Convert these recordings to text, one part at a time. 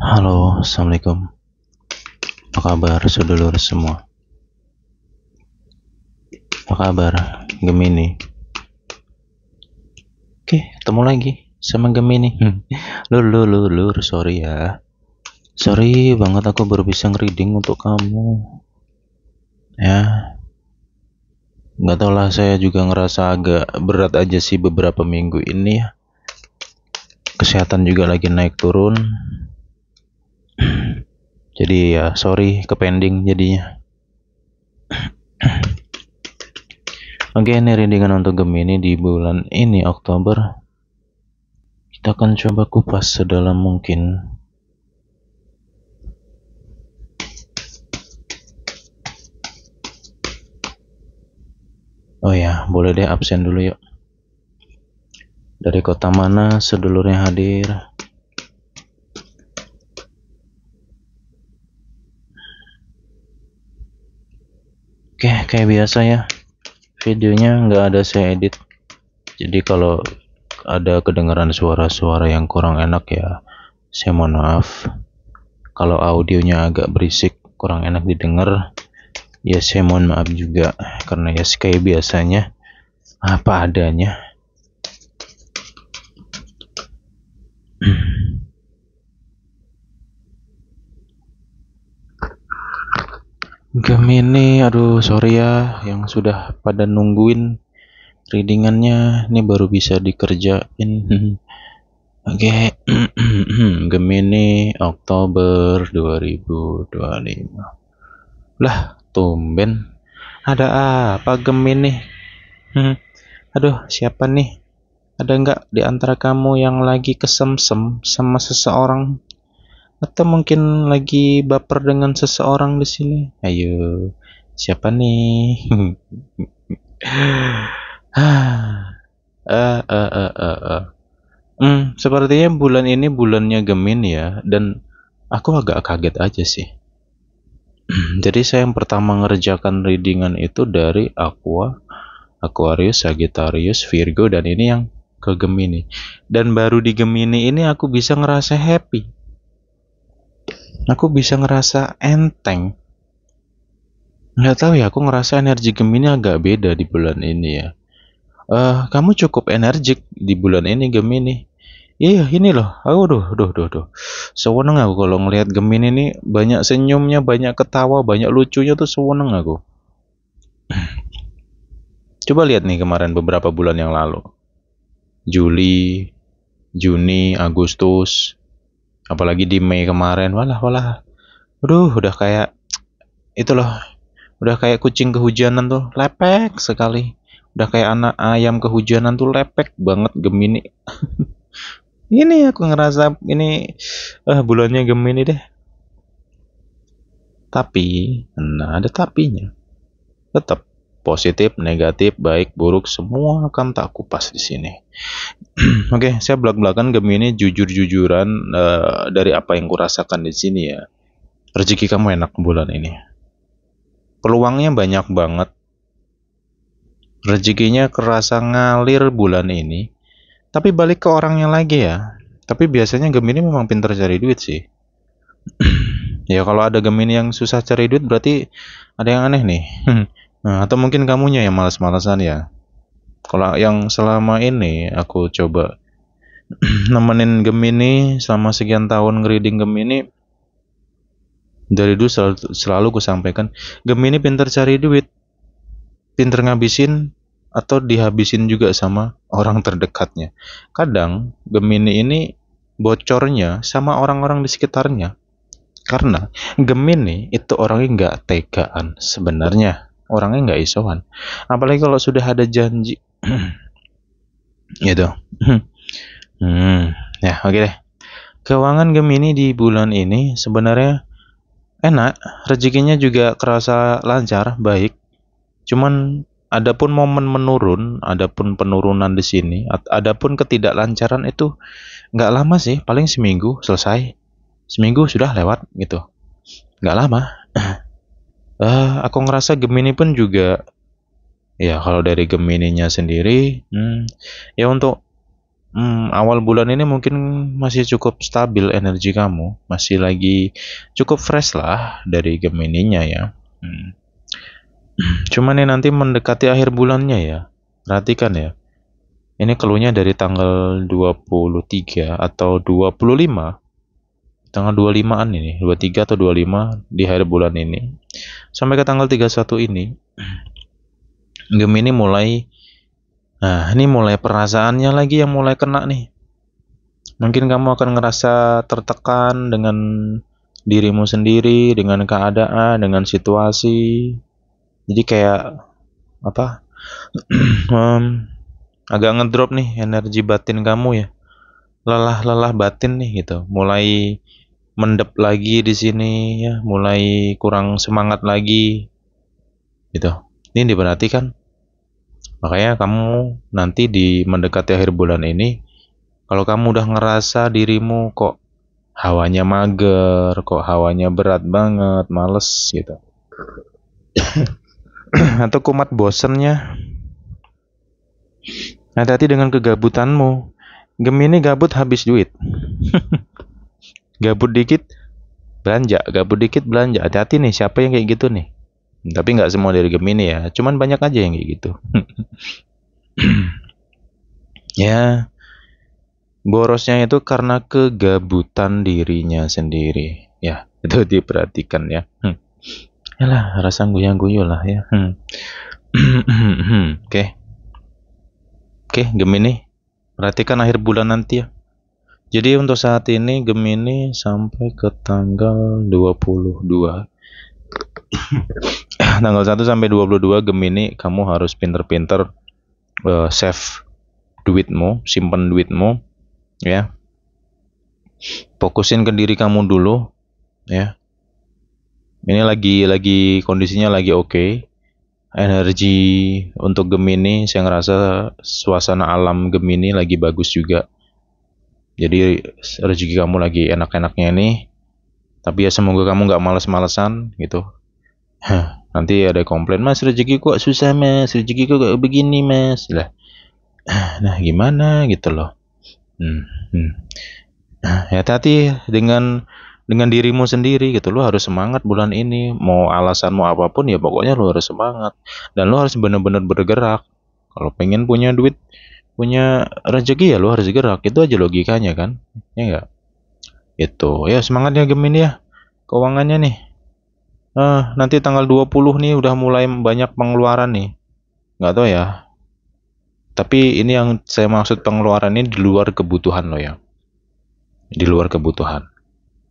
Halo, assalamualaikum. Apa kabar, sedulur semua? Apa kabar, Gemini? Oke, ketemu lagi sama Gemini. Lur, sorry ya. Sorry banget aku baru bisa nge-reading untuk kamu. Ya, nggak tau lah, saya juga ngerasa agak berat aja sih beberapa minggu ini ya. Kesehatan juga lagi naik turun. Jadi ya, sorry kepending jadinya. Oke, ini readingan untuk Gemini di bulan ini, Oktober. Kita akan coba kupas sedalam mungkin. Oh ya, boleh deh absen dulu yuk. Dari kota mana sedulurnya hadir? Oke, kayak biasa ya. Videonya nggak ada saya edit. Jadi kalau ada kedengaran suara-suara yang kurang enak ya, saya mohon maaf. Kalau audionya agak berisik, kurang enak didengar, ya saya mohon maaf juga. Karena ya kayak biasanya, apa adanya. Gemini, aduh sorry ya yang sudah pada nungguin readingannya, ini baru bisa dikerjain. Oke, Gemini Oktober 2025. Lah, tumben. Ada apa Gemini? Aduh, siapa nih? Ada nggak di antara kamu yang lagi kesemsem sama seseorang? Atau mungkin lagi baper dengan seseorang di sini? Ayo, siapa nih? Sepertinya bulan ini bulannya Gemini ya, dan aku agak kaget aja sih. Jadi saya yang pertama ngerjakan readingan itu dari Aquarius, Sagittarius, Virgo, dan ini yang ke Gemini. Dan baru di Gemini ini aku bisa ngerasa happy. Aku bisa ngerasa enteng. Nggak tahu ya, aku ngerasa energi Gemini agak beda di bulan ini ya. Kamu cukup energik di bulan ini Gemini. Iya, ini loh. Duh. Sewenang aku kalau ngelihat Gemini ini, banyak senyumnya, banyak ketawa, banyak lucunya tuh sewenang aku. Coba lihat nih kemarin beberapa bulan yang lalu. Juli, Juni, Agustus, apalagi di Mei kemarin. Walah. Aduh, udah kayak itu loh. Udah kayak kucing kehujanan tuh, lepek sekali. Udah kayak anak ayam kehujanan tuh, lepek banget Gemini. Ini aku ngerasa ini bulannya Gemini deh. Tapi, nah ada tapinya. Tetap positif, negatif, baik, buruk, semua akan tak kupas di sini. Oke, saya belak-belakan Gemini jujur-jujuran dari apa yang kurasakan di sini ya. Rezeki kamu enak bulan ini. Peluangnya banyak banget. Rezekinya kerasa ngalir bulan ini. Tapi balik ke orangnya lagi ya. Tapi biasanya Gemini memang pintar cari duit sih. Ya kalau ada Gemini yang susah cari duit berarti ada yang aneh nih. Nah, atau mungkin kamunya yang malas-malasan ya. Kalau yang selama ini aku coba nemenin Gemini selama sekian tahun ngereading Gemini, dari dulu selalu ku sampaikan, Gemini pintar cari duit, pintar ngabisin atau dihabisin juga sama orang terdekatnya. Kadang Gemini ini bocornya sama orang-orang di sekitarnya. Karena Gemini itu orangnya nggak tegaan sebenarnya, orangnya nggak isoan. Apalagi kalau sudah ada janji, gitu. Ya oke deh. Keuangan Gemini di bulan ini sebenarnya enak, rezekinya juga kerasa lancar, baik. Cuman adapun momen menurun, adapun penurunan di sini, adapun ketidaklancaran itu nggak lama sih, paling seminggu selesai. Seminggu sudah lewat gitu, nggak lama. Aku ngerasa Gemini pun juga ya, kalau dari Gemininya sendiri, ya untuk awal bulan ini mungkin masih cukup stabil energi kamu, masih lagi cukup fresh lah dari Gemininya ya. Hmm. Cuman nih nanti mendekati akhir bulannya ya, perhatikan ya. Ini keluarnya dari tanggal 23 atau 25, tanggal 25-an ini, 23 atau 25 di akhir bulan ini. Sampai ke tanggal 31 ini, Gemini mulai, nah ini mulai perasaannya lagi yang mulai kena nih. Mungkin kamu akan ngerasa tertekan dengan dirimu sendiri, dengan keadaan, dengan situasi. Jadi kayak apa? Agak ngedrop nih energi batin kamu ya. Lelah-lelah batin nih gitu. Mulai mendep lagi di sini ya, mulai kurang semangat lagi gitu. Ini diperhatikan. Makanya kamu nanti di mendekati akhir bulan ini, kalau kamu udah ngerasa dirimu kok hawanya mager, kok hawanya berat banget, males gitu. Atau kumat bosennya, hati-hati dengan kegabutanmu. Gemini gabut habis duit. Gabut dikit belanja, gabut dikit belanja. Hati-hati nih siapa yang kayak gitu nih. Tapi nggak semua dari Gemini ya, cuman banyak aja yang kayak gitu. Ya, borosnya itu karena kegabutan dirinya sendiri. Ya, itu diperhatikan ya. Yalah, rasa guyang-guyu lah ya. Oke. Oke, Gemini. Perhatikan akhir bulan nanti ya. Jadi untuk saat ini Gemini sampai ke tanggal 22. Tanggal 1 sampai 22 Gemini, kamu harus pinter-pinter save duitmu, simpen duitmu ya. Fokusin ke diri kamu dulu ya. Ini lagi kondisinya lagi oke. Energi untuk Gemini, saya ngerasa suasana alam Gemini lagi bagus juga. Jadi rezeki kamu lagi enak-enaknya nih. Tapi ya semoga kamu nggak males-malesan gitu. Nanti ada komplain, mas rezeki kok susah mas, rezeki kok begini mas lah. Nah gimana gitu loh. Ya hati-hati dengan dirimu sendiri gitu. Lo harus semangat bulan ini. Mau alasanmu apapun ya pokoknya lo harus semangat. Dan lo harus benar-benar bergerak. Kalau pengen punya duit, punya rezeki ya lo harus gerak. Itu aja logikanya kan. Ya enggak? Itu. Ya semangatnya Gemini ya. Keuangannya nih. Nanti tanggal 20 nih udah mulai banyak pengeluaran nih. Nggak tahu ya. Tapi ini yang saya maksud pengeluaran ini di luar kebutuhan lo ya. Di luar kebutuhan.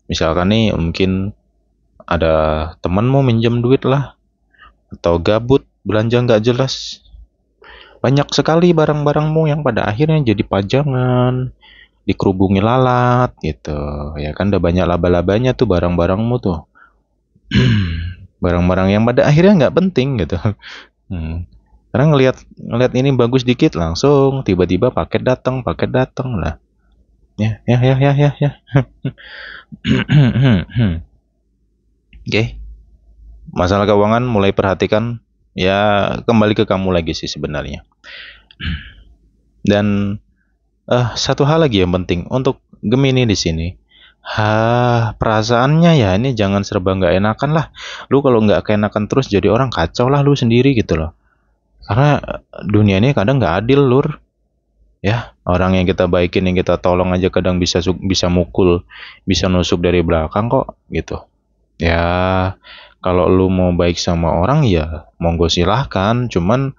Misalkan nih mungkin ada temanmu minjem duit lah, atau gabut belanja nggak jelas. Banyak sekali barang-barangmu yang pada akhirnya jadi pajangan, dikerubungi lalat gitu. Ya kan udah banyak laba-labanya tuh barang-barangmu tuh. Barang-barang yang pada akhirnya nggak penting gitu. Karena ngelihat ini bagus dikit langsung tiba-tiba paket datang lah. Ya. Oke. Masalah keuangan mulai perhatikan ya, kembali ke kamu lagi sih sebenarnya. Dan satu hal lagi yang penting untuk Gemini di sini. Perasaannya ya ini jangan serba nggak enakan lah. Lu kalau nggak keenakan terus jadi orang kacau lah lu sendiri gitu loh. Karena dunia ini kadang nggak adil lur. Ya, orang yang kita baikin, yang kita tolong aja kadang bisa mukul, bisa nusuk dari belakang kok gitu. Ya, kalau lu mau baik sama orang ya monggo silahkan. Cuman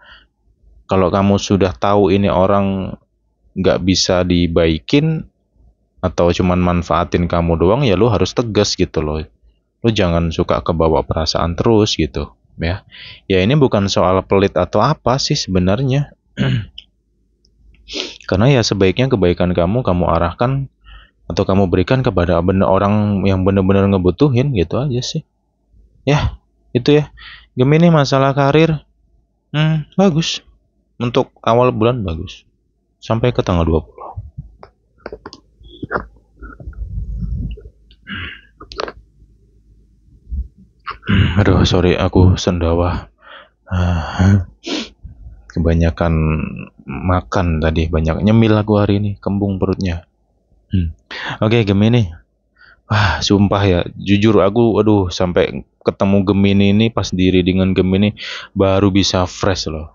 kalau kamu sudah tahu ini orang nggak bisa dibaikin atau cuman manfaatin kamu doang, ya lu harus tegas gitu loh. Lu jangan suka kebawa perasaan terus gitu ya. Ya ini bukan soal pelit atau apa sih sebenarnya. Karena ya sebaiknya kebaikan kamu arahkan atau kamu berikan kepada orang yang benar-benar ngebutuhin gitu aja sih. Ya, itu ya. Gemini masalah karir, bagus. Untuk awal bulan bagus. Sampai ke tanggal 20. Aduh, sorry aku sendawa. Kebanyakan makan tadi, banyak nyemil aku hari ini, kembung perutnya. Oke, Gemini. Wah, sumpah ya, jujur aku, aduh, sampai ketemu Gemini ini, pas diri dengan Gemini, baru bisa fresh loh.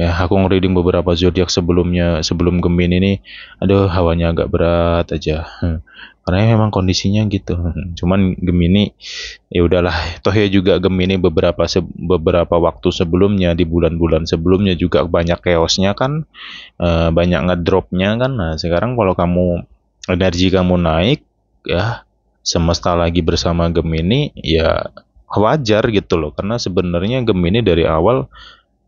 Ya, aku nge-reading beberapa zodiak sebelumnya, sebelum Gemini ini, aduh, hawanya agak berat aja. Karena memang kondisinya gitu. Cuman Gemini, ya udahlah. Toh ya juga Gemini beberapa waktu sebelumnya, di bulan-bulan sebelumnya juga banyak chaosnya kan, banyak ngedropnya kan. Nah, sekarang kalau energi kamu naik, ya semesta lagi bersama Gemini, ya wajar gitu loh. Karena sebenarnya Gemini dari awal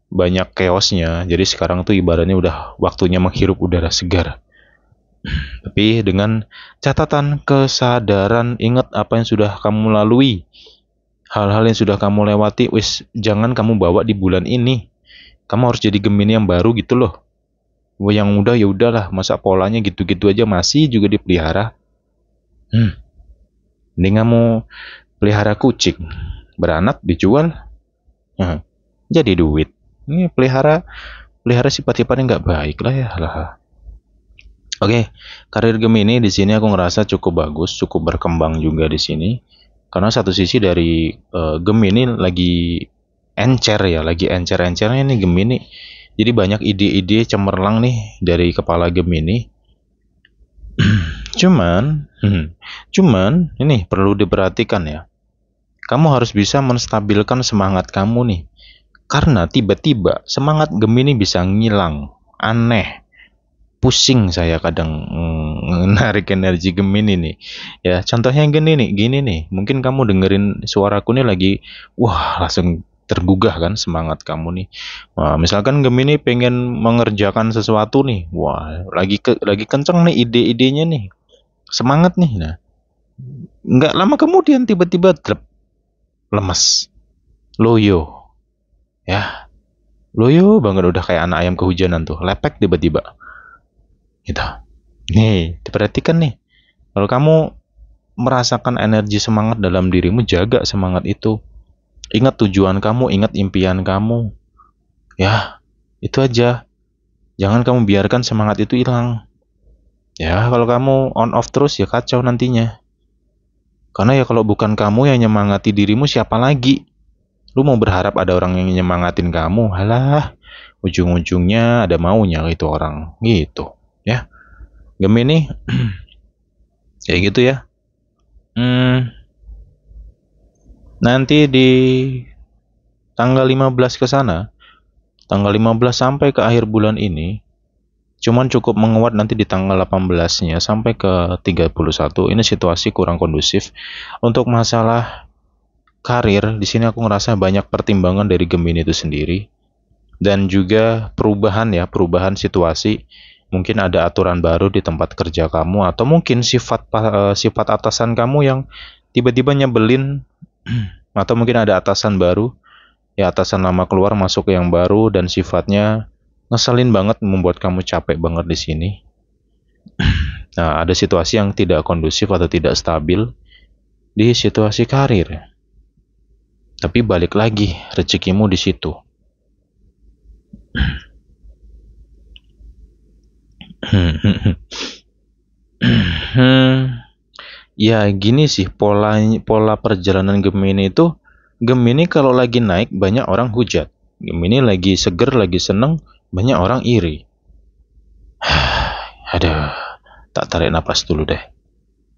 banyak chaosnya. Jadi sekarang tuh ibaratnya udah waktunya menghirup udara segar. Tapi dengan catatan kesadaran, ingat apa yang sudah kamu lalui. Hal-hal yang sudah kamu lewati, wis jangan kamu bawa di bulan ini. Kamu harus jadi Gemini yang baru gitu loh. Yang udah ya udahlah, masa polanya gitu-gitu aja masih juga dipelihara. Mending kamu pelihara kucing, beranak dijual, jadi duit. Ini pelihara sifat-sifatnya nggak baik lah ya lah. Oke, karir Gemini di sini aku ngerasa cukup bagus, cukup berkembang juga di sini. Karena satu sisi dari Gemini lagi encer ya, lagi encer-encernya nih Gemini. Jadi banyak ide-ide cemerlang nih dari kepala Gemini. cuman ini perlu diperhatikan ya. Kamu harus bisa menstabilkan semangat kamu nih. Karena tiba-tiba semangat Gemini bisa ngilang, aneh. Pusing saya kadang narik energi Gemini nih. Ya, contohnya gini nih. Mungkin kamu dengerin suaraku nih lagi, wah langsung tergugah kan semangat kamu nih. Wah, misalkan Gemini pengen mengerjakan sesuatu nih, wah lagi kenceng nih ide-idenya nih, semangat nih. Nah, nggak lama kemudian tiba-tiba lemes, loyo, ya, loyo banget udah kayak anak ayam kehujanan tuh, lepek tiba-tiba. Gitu. Nih, diperhatikan nih. Kalau kamu merasakan energi semangat dalam dirimu, jaga semangat itu. Ingat tujuan kamu, ingat impian kamu. Ya, itu aja. Jangan kamu biarkan semangat itu hilang. Ya, kalau kamu on off terus ya kacau nantinya. Karena ya kalau bukan kamu yang nyemangati dirimu, siapa lagi? Lu mau berharap ada orang yang nyemangatin kamu? Halah, ujung-ujungnya ada maunya itu orang. Gitu, ya. Gemini kayak gitu ya. Nanti di tanggal 15 ke sana, tanggal 15 sampai ke akhir bulan ini, cuman cukup menguat nanti di tanggal 18-nya sampai ke 31. Ini situasi kurang kondusif. Untuk masalah karir, di sini aku ngerasa banyak pertimbangan dari Gemini itu sendiri. Dan juga perubahan situasi. Mungkin ada aturan baru di tempat kerja kamu, atau mungkin sifat atasan kamu yang tiba-tiba nyebelin, atau mungkin ada atasan baru, ya atasan lama keluar masuk ke yang baru dan sifatnya ngeselin banget, membuat kamu capek banget di sini. Nah, ada situasi yang tidak kondusif atau tidak stabil di situasi karir. Tapi balik lagi, rezekimu di situ. Ya gini sih, pola perjalanan Gemini itu, Gemini kalau lagi naik banyak orang hujat, Gemini lagi seger, lagi seneng, banyak orang iri. Aduh, tak tarik napas dulu deh.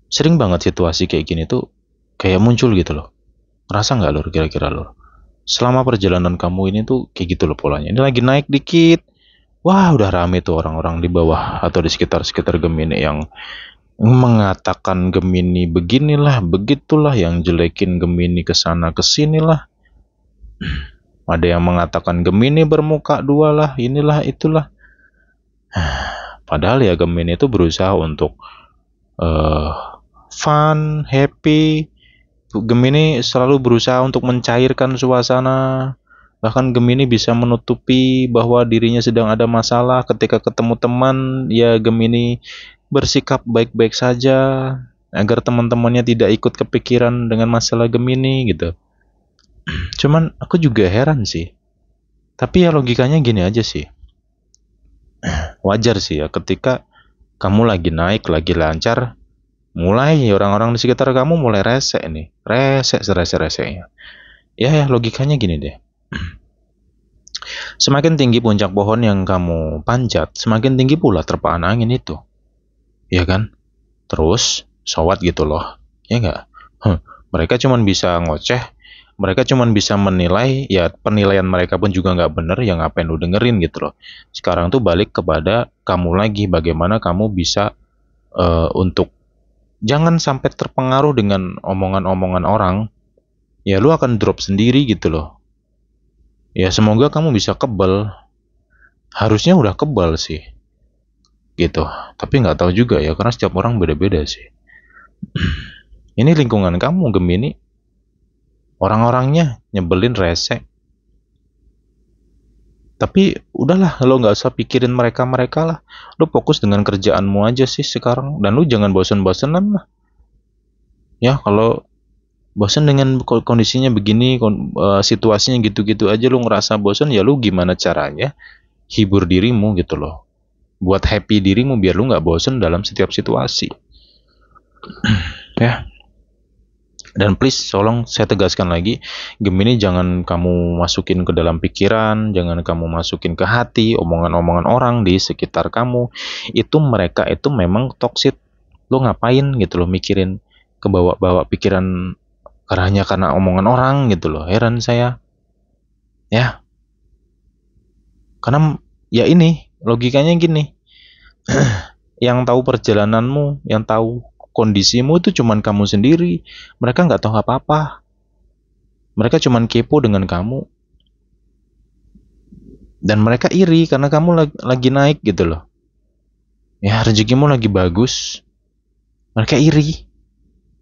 Sering banget situasi kayak gini tuh kayak muncul gitu loh. Ngerasa nggak lor, kira-kira lor? Selama perjalanan kamu ini tuh kayak gitu loh polanya. Ini lagi naik dikit, wah udah rame tuh orang-orang di bawah atau di sekitar Gemini yang mengatakan Gemini beginilah, begitulah, yang jelekin Gemini kesana kesinilah. Ada yang mengatakan Gemini bermuka dua lah, inilah itulah. Padahal ya Gemini itu berusaha untuk fun, happy. Gemini selalu berusaha untuk mencairkan suasana. Bahkan Gemini bisa menutupi bahwa dirinya sedang ada masalah. Ketika ketemu teman, ya Gemini bersikap baik-baik saja agar teman-temannya tidak ikut kepikiran dengan masalah Gemini gitu. Cuman aku juga heran sih. Tapi ya logikanya gini aja sih. Wajar sih ya ketika kamu lagi naik, lagi lancar, mulai orang-orang di sekitar kamu mulai rese nih. Rese serese-resenya. Ya logikanya gini deh. Semakin tinggi puncak pohon yang kamu panjat, semakin tinggi pula terpaan angin itu. Ya kan? Terus, sowat gitu loh. Ya nggak? Mereka cuma bisa ngoceh, mereka cuma bisa menilai, ya penilaian mereka pun juga nggak bener, ya ngapain lu dengerin gitu loh. Sekarang tuh balik kepada kamu lagi, bagaimana kamu bisa untuk jangan sampai terpengaruh dengan omongan-omongan orang, ya lu akan drop sendiri gitu loh. Ya semoga kamu bisa kebal, harusnya udah kebal sih, gitu. Tapi nggak tahu juga ya, karena setiap orang beda-beda sih. Ini lingkungan kamu Gemini, orang-orangnya nyebelin rese. Tapi udahlah, lo nggak usah pikirin mereka-mereka lah. Lo fokus dengan kerjaanmu aja sih sekarang. Dan lo jangan bosen-bosenan lah. Ya kalau bosen dengan kondisinya begini, situasinya gitu-gitu aja lo ngerasa bosen, ya lo gimana caranya hibur dirimu gitu loh. Buat happy dirimu biar lo nggak bosen dalam setiap situasi. Ya. Dan please, tolong saya tegaskan lagi, Gemini jangan kamu masukin ke dalam pikiran, jangan kamu masukin ke hati omongan-omongan orang di sekitar kamu. Itu mereka itu memang toksik. Lo ngapain gitu loh mikirin kebawa-bawa pikiran karena omongan orang gitu loh. Heran saya. Ya, karena ya ini logikanya gini. Yang tahu perjalananmu, yang tahu kondisimu itu cuman kamu sendiri. Mereka nggak tahu apa-apa. Mereka cuman kepo dengan kamu. Dan mereka iri karena kamu lagi naik gitu loh. Ya rezekimu lagi bagus. Mereka iri.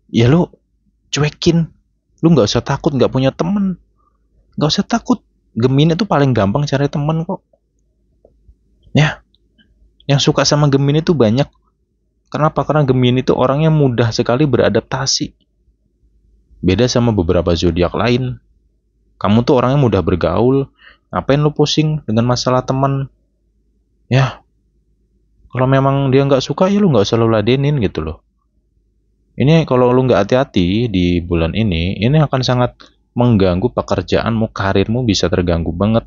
Ya lu cuekin. Lu nggak usah takut nggak punya temen. Nggak usah takut. Gemini itu paling gampang cari temen kok. Ya, yang suka sama Gemini itu banyak. Kenapa? Karena Gemini itu orangnya mudah sekali beradaptasi. Beda sama beberapa zodiak lain. Kamu tuh orangnya mudah bergaul. Ngapain lu pusing dengan masalah teman? Ya, kalau memang dia nggak suka ya lu nggak usah lu ladenin gitu loh. Ini kalau lu nggak hati-hati di bulan ini akan sangat mengganggu pekerjaanmu, karirmu bisa terganggu banget.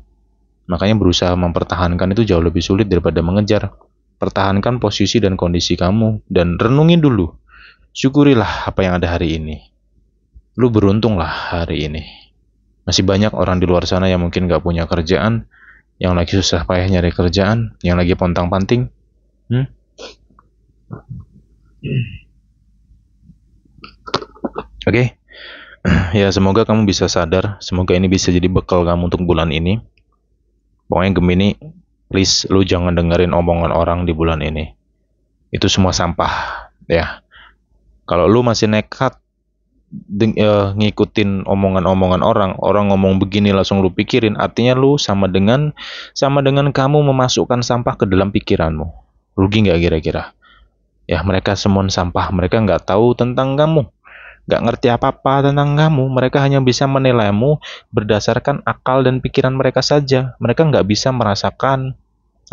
Makanya berusaha mempertahankan itu jauh lebih sulit daripada mengejar. Pertahankan posisi dan kondisi kamu dan renungin dulu. Syukurilah apa yang ada hari ini. Lu beruntunglah hari ini. Masih banyak orang di luar sana yang mungkin gak punya kerjaan, yang lagi susah payah nyari kerjaan, yang lagi pontang-panting. Oke. Ya semoga kamu bisa sadar. Semoga ini bisa jadi bekal kamu untuk bulan ini. Pokoknya Gemini, please lu jangan dengerin omongan orang di bulan ini. Itu semua sampah. Ya. Kalau lu masih nekat ngikutin omongan-omongan orang ngomong begini langsung lu pikirin, artinya lu sama dengan kamu memasukkan sampah ke dalam pikiranmu. Rugi nggak kira-kira? Ya mereka semua sampah, mereka nggak tahu tentang kamu, nggak ngerti apa-apa tentang kamu, mereka hanya bisa menilaimu berdasarkan akal dan pikiran mereka saja. Mereka nggak bisa merasakan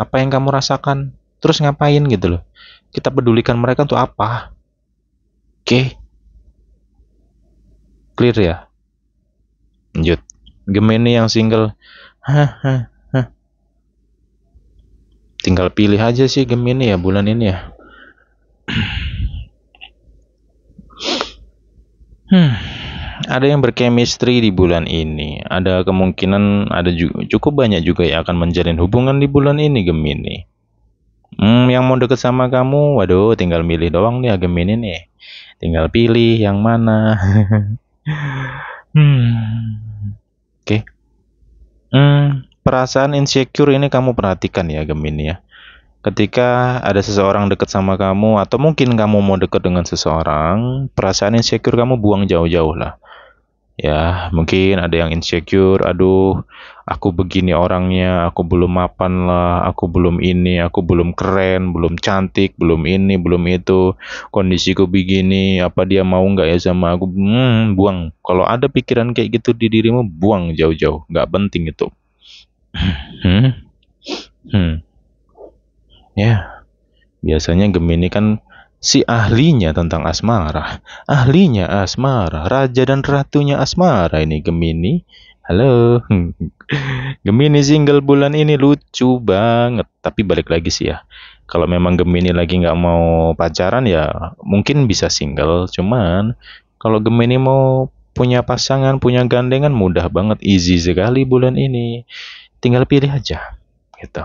apa yang kamu rasakan. Terus ngapain gitu loh? Kita pedulikan mereka untuk apa? Oke? Clear ya? Lanjut. Gemini yang single, tinggal pilih aja sih Gemini ya bulan ini ya. Ada yang berchemistry di bulan ini. Ada kemungkinan ada cukup banyak juga yang akan menjalin hubungan di bulan ini Gemini. Yang mau deket sama kamu, waduh, tinggal milih doang nih Gemini nih. Tinggal pilih yang mana. Oke. Perasaan insecure ini kamu perhatikan ya Gemini ya. Ketika ada seseorang dekat sama kamu atau mungkin kamu mau dekat dengan seseorang, perasaan insecure kamu buang jauh-jauh lah. Ya, mungkin ada yang insecure, aduh, aku begini orangnya, aku belum mapan lah, aku belum ini, aku belum keren, belum cantik, belum ini, belum itu, kondisiku begini, apa dia mau nggak ya sama aku? Buang. Kalau ada pikiran kayak gitu di dirimu, buang jauh-jauh, nggak penting itu. Hmm? Hmm. Ya, biasanya Gemini kan si ahlinya tentang asmara. Ahlinya asmara, raja dan ratunya asmara ini Gemini. Halo. Gemini single bulan ini lucu banget. Tapi balik lagi sih ya. Kalau memang Gemini lagi nggak mau pacaran ya mungkin bisa single. Cuman kalau Gemini mau punya pasangan, punya gandengan mudah banget. Easy sekali bulan ini. Tinggal pilih aja. Gitu.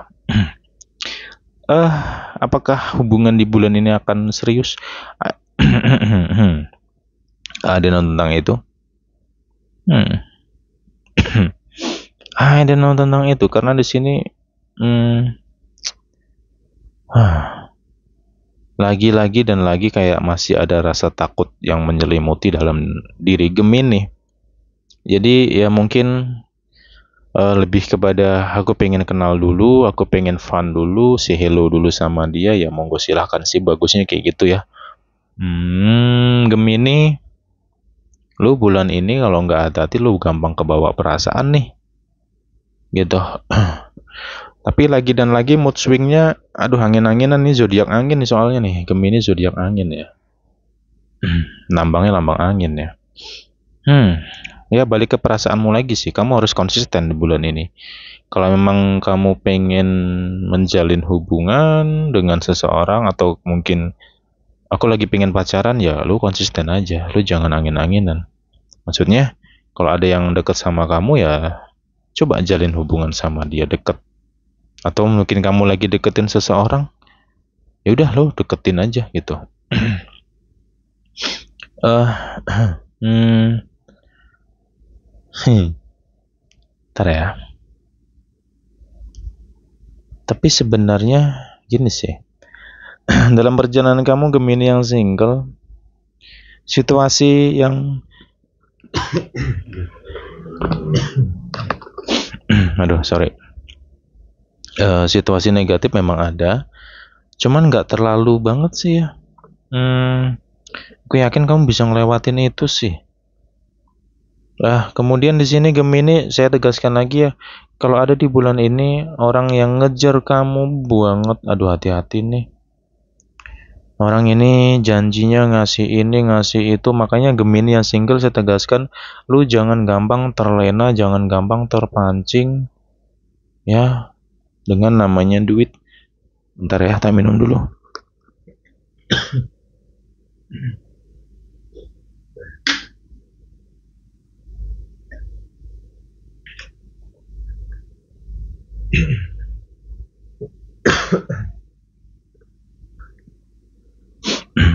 Apakah hubungan di bulan ini akan serius? Ada nonton tentang itu? Hmm. Ada nonton tentang itu karena di sini hmm, lagi-lagi dan lagi kayak masih ada rasa takut yang menyelimuti dalam diri Gemini. Jadi ya mungkin lebih kepada aku pengen kenal dulu, aku pengen fun dulu, say hello dulu sama dia ya monggo silahkan sih bagusnya kayak gitu ya. Gemini, lu bulan ini kalau nggak hati-hati lu gampang kebawa perasaan nih, gitu. Tapi lagi dan lagi mood swingnya, aduh angin-anginan nih zodiak angin nih soalnya nih, Gemini zodiak angin ya. Lambangnya lambang angin ya. Hmm, ya balik ke perasaanmu lagi sih. Kamu harus konsisten di bulan ini. Kalau memang kamu pengen menjalin hubungan dengan seseorang atau mungkin aku lagi pengen pacaran ya, lu konsisten aja. Lu jangan angin-anginan. Maksudnya, kalau ada yang deket sama kamu ya, coba jalin hubungan sama dia deket. Atau mungkin kamu lagi deketin seseorang, ya udah lo deketin aja gitu. Eh, hmm, ntar ya. Tapi sebenarnya gini sih, dalam perjalanan kamu Gemini yang single, situasi yang, aduh sorry, situasi negatif memang ada, cuman nggak terlalu banget sih ya. Aku yakin kamu bisa ngelewatin itu sih. Kemudian di sini Gemini, saya tegaskan lagi ya, kalau ada di bulan ini orang yang ngejar kamu banget, aduh hati-hati nih. Orang ini janjinya ngasih ini, ngasih itu, makanya Gemini yang single saya tegaskan, lu jangan gampang terlena, jangan gampang terpancing, ya, dengan namanya duit. Bentar ya, tak minum dulu.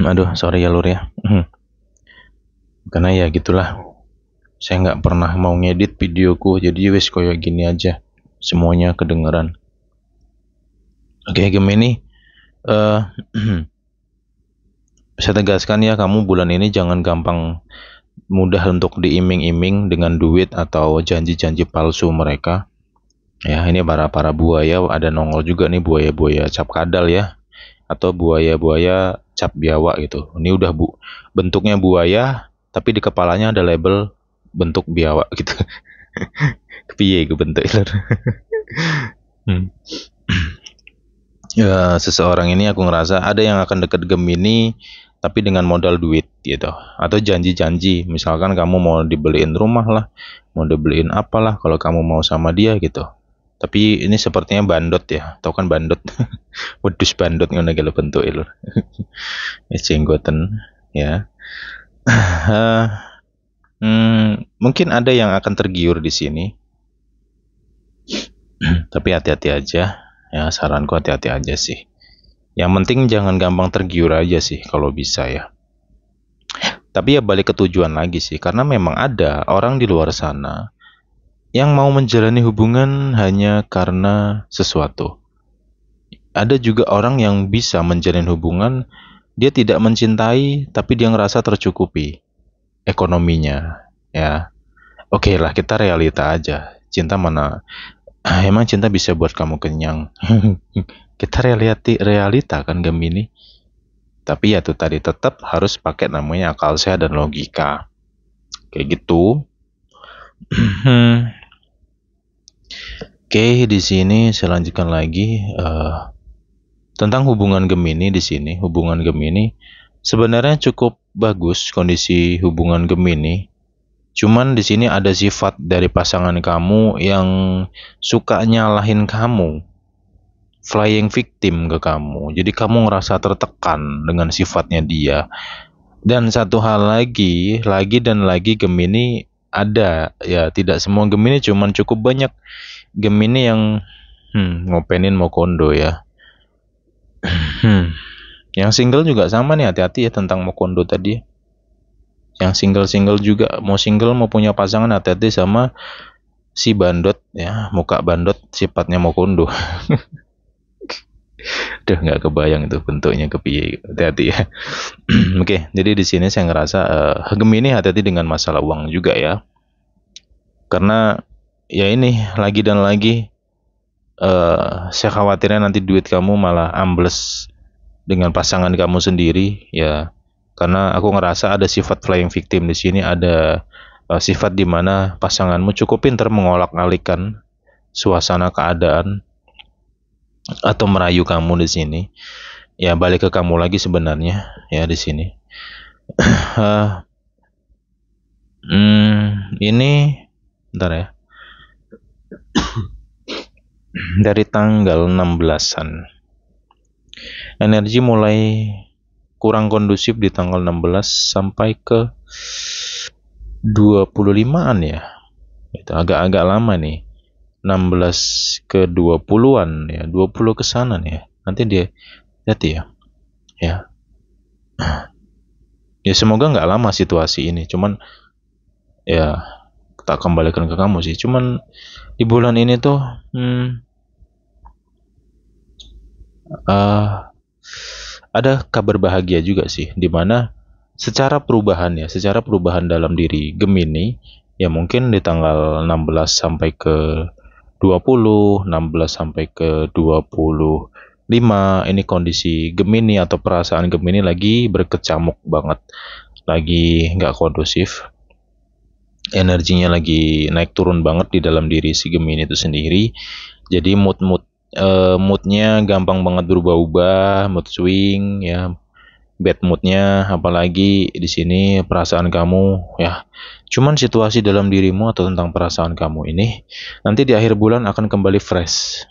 Aduh, sorry ya Lur ya. Karena ya gitulah. Saya nggak pernah mau ngedit videoku, jadi wes kayak gini aja. Semuanya kedengeran. Oke, Gemini. Eh, saya tegaskan ya, kamu bulan ini jangan gampang mudah untuk diiming-iming dengan duit atau janji-janji palsu mereka. Ya, ini para buaya ada nongol juga nih buaya-buaya cap kadal ya, atau buaya-buaya cap biawak gitu. Ini udah bentuknya buaya, tapi di kepalanya ada label bentuk biawak gitu. Piye gue bentuk Ya, seseorang ini aku ngerasa ada yang akan deket Gemini tapi dengan modal duit gitu atau janji-janji misalkan kamu mau dibeliin rumah lah, mau dibeliin apalah kalau kamu mau sama dia gitu. Tapi ini sepertinya bandot ya, tau kan bandot. Wedus bandot ngono iki lho bentuke lho. Jenggoten ya. Mungkin ada yang akan tergiur di sini. Tapi hati-hati aja. Ya, saranku hati-hati aja sih. Yang penting jangan gampang tergiur aja sih kalau bisa ya. Tapi ya balik ke tujuan lagi sih, karena memang ada orang di luar sana yang mau menjalani hubungan hanya karena sesuatu. Ada juga orang yang bisa menjalin hubungan, dia tidak mencintai, tapi dia ngerasa tercukupi ekonominya. Ya, oke lah kita realita aja. Cinta mana? Emang cinta bisa buat kamu kenyang? Kita realita kan Gemini. Tapi ya tuh tadi tetap harus pakai namanya akal sehat dan logika. Kayak gitu. Oke, di sini saya lanjutkan lagi tentang hubungan Gemini di sini. Hubungan Gemini sebenarnya cukup bagus kondisi hubungan Gemini. Cuman di sini ada sifat dari pasangan kamu yang suka nyalahin kamu, flying victim ke kamu. Jadi kamu ngerasa tertekan dengan sifatnya dia. Dan satu hal lagi dan lagi Gemini ada ya, tidak semua Gemini, cuman cukup banyak Gemini yang ngopenin mau kondo ya. Yang single juga sama nih, hati-hati ya tentang mau kondo tadi. Yang single-single juga, mau single mau punya pasangan, hati-hati sama si bandot ya, muka bandot sifatnya mau kondo. Duh, nggak kebayang itu bentuknya kepiye, hati-hati ya. Oke, jadi di sini saya ngerasa Gemini hati-hati dengan masalah uang juga ya. Karena ya ini lagi dan lagi saya khawatirnya nanti duit kamu malah ambles dengan pasangan kamu sendiri ya, karena aku ngerasa ada sifat flying victim di sini, ada sifat di mana pasanganmu cukup pintar mengolok-alikkan suasana keadaan atau merayu kamu di sini ya, balik ke kamu lagi sebenarnya ya di sini. Ini bentar ya, dari tanggal 16-an energi mulai kurang kondusif di tanggal 16 sampai ke 25-an ya. Itu agak-agak lama nih. 16 ke 20-an ya, 20 ke sana nih ya. Nanti dia hati ya. Ya. Ya semoga nggak lama situasi ini. Cuman ya tak kembalikan ke kamu sih. Cuman di bulan ini tuh ada kabar bahagia juga sih, dimana secara perubahan dalam diri Gemini ya, mungkin di tanggal 16 sampai ke 20, 16 sampai ke 25 ini kondisi Gemini atau perasaan Gemini lagi berkecamuk banget, lagi nggak kondusif, energinya lagi naik turun banget di dalam diri si Gemini itu sendiri. Jadi moodnya gampang banget berubah-ubah, mood swing ya, bad moodnya, apalagi di sini perasaan kamu ya. Cuman situasi dalam dirimu atau tentang perasaan kamu ini nanti di akhir bulan akan kembali fresh,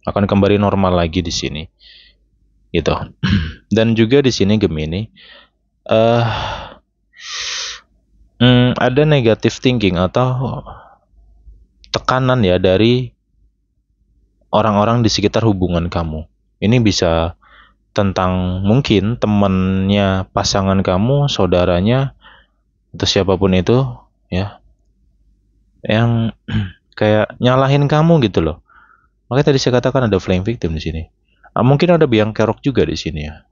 akan kembali normal lagi di sini, gitu. Dan juga di sini Gemini, ada negative thinking atau tekanan ya dari orang-orang di sekitar hubungan kamu. Ini bisa tentang mungkin temannya pasangan kamu, saudaranya, atau siapapun itu ya, yang kayak nyalahin kamu gitu loh. Makanya tadi saya katakan ada flying victim di sini. Mungkin ada biang kerok juga di sini ya.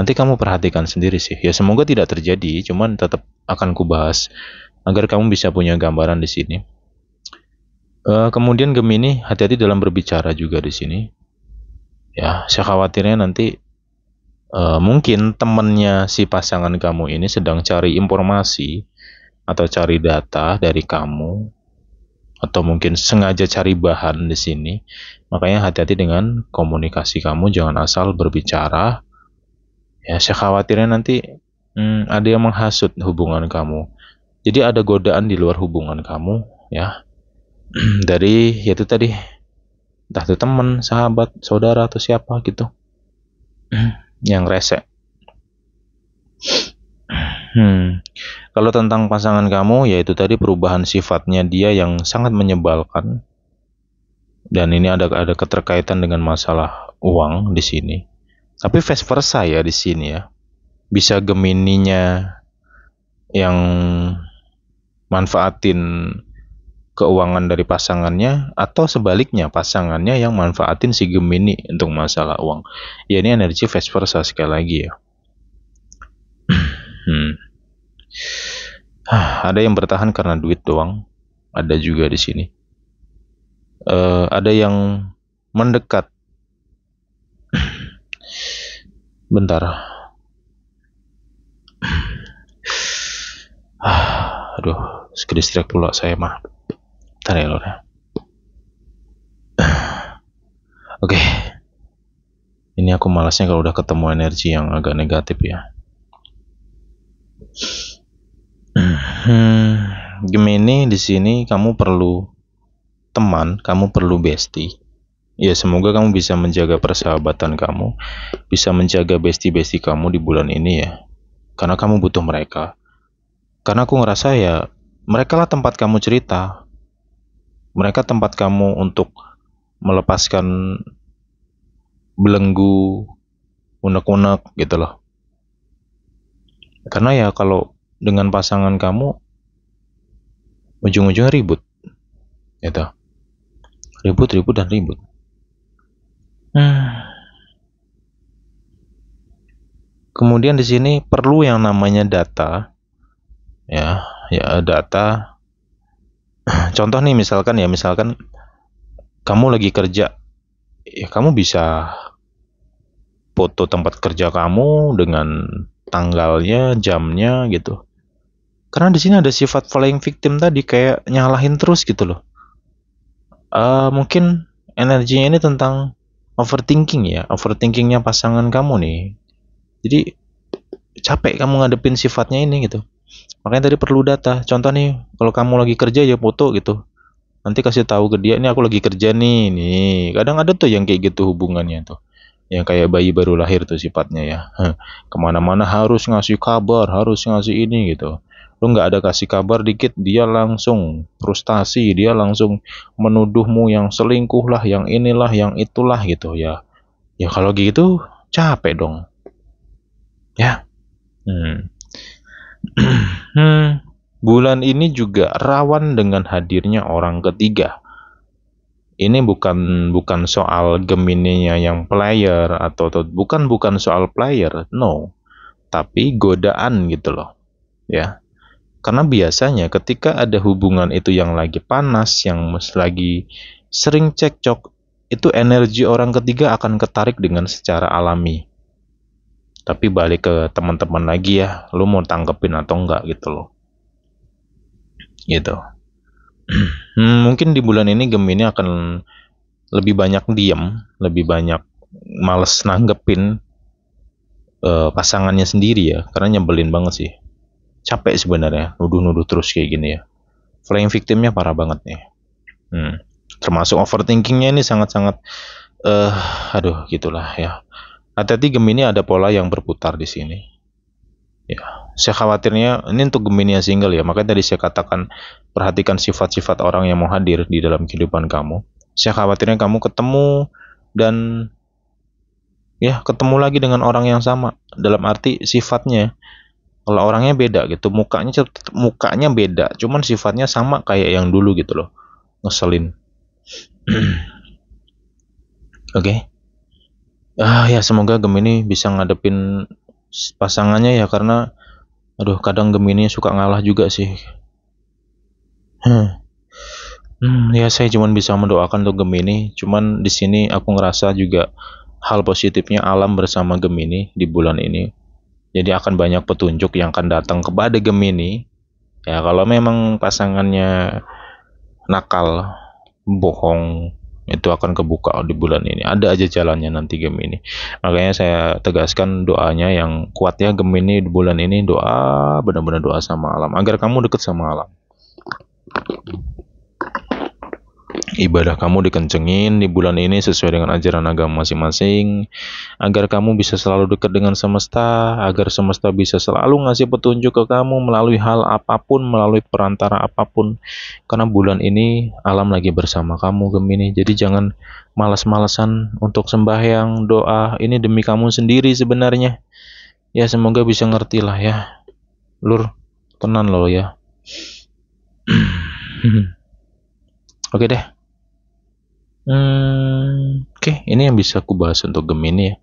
Nanti kamu perhatikan sendiri sih. Ya semoga tidak terjadi, cuman tetap akan kubahas agar kamu bisa punya gambaran di sini. Kemudian Gemini, hati-hati dalam berbicara juga di sini. Ya, saya khawatirnya nanti mungkin temennya si pasangan kamu ini sedang cari informasi atau cari data dari kamu, atau mungkin sengaja cari bahan di sini. Makanya hati-hati dengan komunikasi kamu, jangan asal berbicara. Ya, saya khawatirnya nanti ada yang menghasut hubungan kamu. Jadi ada godaan di luar hubungan kamu ya. Dari yaitu tadi, entah itu teman, sahabat, saudara atau siapa gitu. Yang rese. Kalau tentang pasangan kamu, yaitu tadi perubahan sifatnya dia yang sangat menyebalkan. Dan ini ada keterkaitan dengan masalah uang di sini. Tapi vice versa ya di sini ya. Bisa Gemininya yang manfaatin keuangan dari pasangannya, atau sebaliknya pasangannya yang manfaatin si Gemini untuk masalah uang. Ya ini energi vice versa sekali lagi ya. Ada yang bertahan karena duit doang, ada juga di sini. Ada yang mendekat. Bentar. Aduh, distract pula saya mah. Bentar ya, Lora. Oke, ini aku malasnya kalau udah ketemu energi yang agak negatif ya. Gemini, di sini kamu perlu teman, kamu perlu bestie. Ya, semoga kamu bisa menjaga persahabatan kamu, bisa menjaga bestie-bestie kamu di bulan ini ya. Karena kamu butuh mereka. Karena aku ngerasa ya, mereka lah tempat kamu cerita. Mereka tempat kamu untuk melepaskan belenggu, unek-unek gitu loh. Karena ya kalau dengan pasangan kamu, ujung-ujungnya ribut. Gitu. Ribut dan ribut. Kemudian di sini perlu yang namanya data. Ya, data. Contoh nih misalkan kamu lagi kerja, ya kamu bisa foto tempat kerja kamu dengan tanggalnya, jamnya gitu. Karena di sini ada sifat playing victim tadi, kayak nyalahin terus gitu loh. Mungkin energinya ini tentang overthinking ya, overthinkingnya pasangan kamu nih. Jadi capek kamu ngadepin sifatnya ini gitu. Makanya tadi perlu data. Contoh nih, kalau kamu lagi kerja ya foto gitu. Nanti kasih tahu ke dia, nih aku lagi kerja nih. Kadang ada tuh yang kayak gitu hubungannya tuh. Yang kayak bayi baru lahir tuh sifatnya ya. Kemana-mana harus ngasih kabar, harus ngasih ini gitu. Lu nggak ada kasih kabar dikit, dia langsung frustasi, dia langsung menuduhmu yang selingkuh lah, yang inilah, yang itulah gitu ya. Ya kalau gitu capek dong. Ya. Bulan ini juga rawan dengan hadirnya orang ketiga. Ini bukan soal Gemininya yang player atau bukan soal player, no. Tapi godaan gitu loh. Ya. Karena biasanya ketika ada hubungan itu yang lagi panas, yang lagi sering cekcok, itu energi orang ketiga akan ketarik dengan secara alami. Tapi balik ke teman-teman lagi ya, lu mau tanggepin atau enggak gitu loh. Gitu. Mungkin di bulan ini Gemini akan lebih banyak diam, lebih banyak males nanggepin pasangannya sendiri ya, karena nyebelin banget sih. Capek sebenarnya, nuduh-nuduh terus kayak gini ya. Playing victimnya parah banget nih. Termasuk overthinkingnya ini sangat-sangat, aduh gitulah ya. Hati-hati Gemini, ada pola yang berputar di sini. Ya, saya khawatirnya ini untuk Gemini yang single ya. Makanya tadi saya katakan perhatikan sifat-sifat orang yang mau hadir di dalam kehidupan kamu. Saya khawatirnya kamu ketemu dan ya ketemu lagi dengan orang yang sama. Dalam arti sifatnya. Kalau orangnya beda gitu, mukanya beda, cuman sifatnya sama kayak yang dulu gitu loh. Ngeselin. Oke. Ya semoga Gemini bisa ngadepin pasangannya ya, karena aduh kadang Gemini suka ngalah juga sih. Ya saya cuma bisa mendoakan untuk Gemini. Cuman di sini aku ngerasa juga hal positifnya alam bersama Gemini di bulan ini. Jadi akan banyak petunjuk yang akan datang kepada Gemini. Ya kalau memang pasangannya nakal, bohong, itu akan kebuka di bulan ini. Ada aja jalannya nanti Gemini. Makanya saya tegaskan doanya yang kuat ya Gemini di bulan ini. Doa, benar-benar doa sama alam agar kamu dekat sama alam. Ibadah kamu dikencengin di bulan ini sesuai dengan ajaran agama masing-masing, agar kamu bisa selalu dekat dengan semesta, agar semesta bisa selalu ngasih petunjuk ke kamu melalui hal apapun, melalui perantara apapun. Karena bulan ini alam lagi bersama kamu Gemini, jadi jangan malas-malasan untuk sembahyang, doa. Ini demi kamu sendiri sebenarnya. Ya semoga bisa ngerti lah ya. Lur, tenan loh ya. Oke deh. Oke, ini yang bisa aku bahas untuk Gemini ya.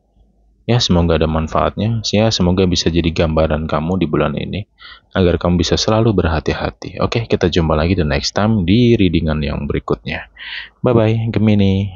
Ya, semoga ada manfaatnya. Ya, semoga bisa jadi gambaran kamu di bulan ini agar kamu bisa selalu berhati-hati. Oke, kita jumpa lagi the next time di readingan yang berikutnya. Bye bye, Gemini.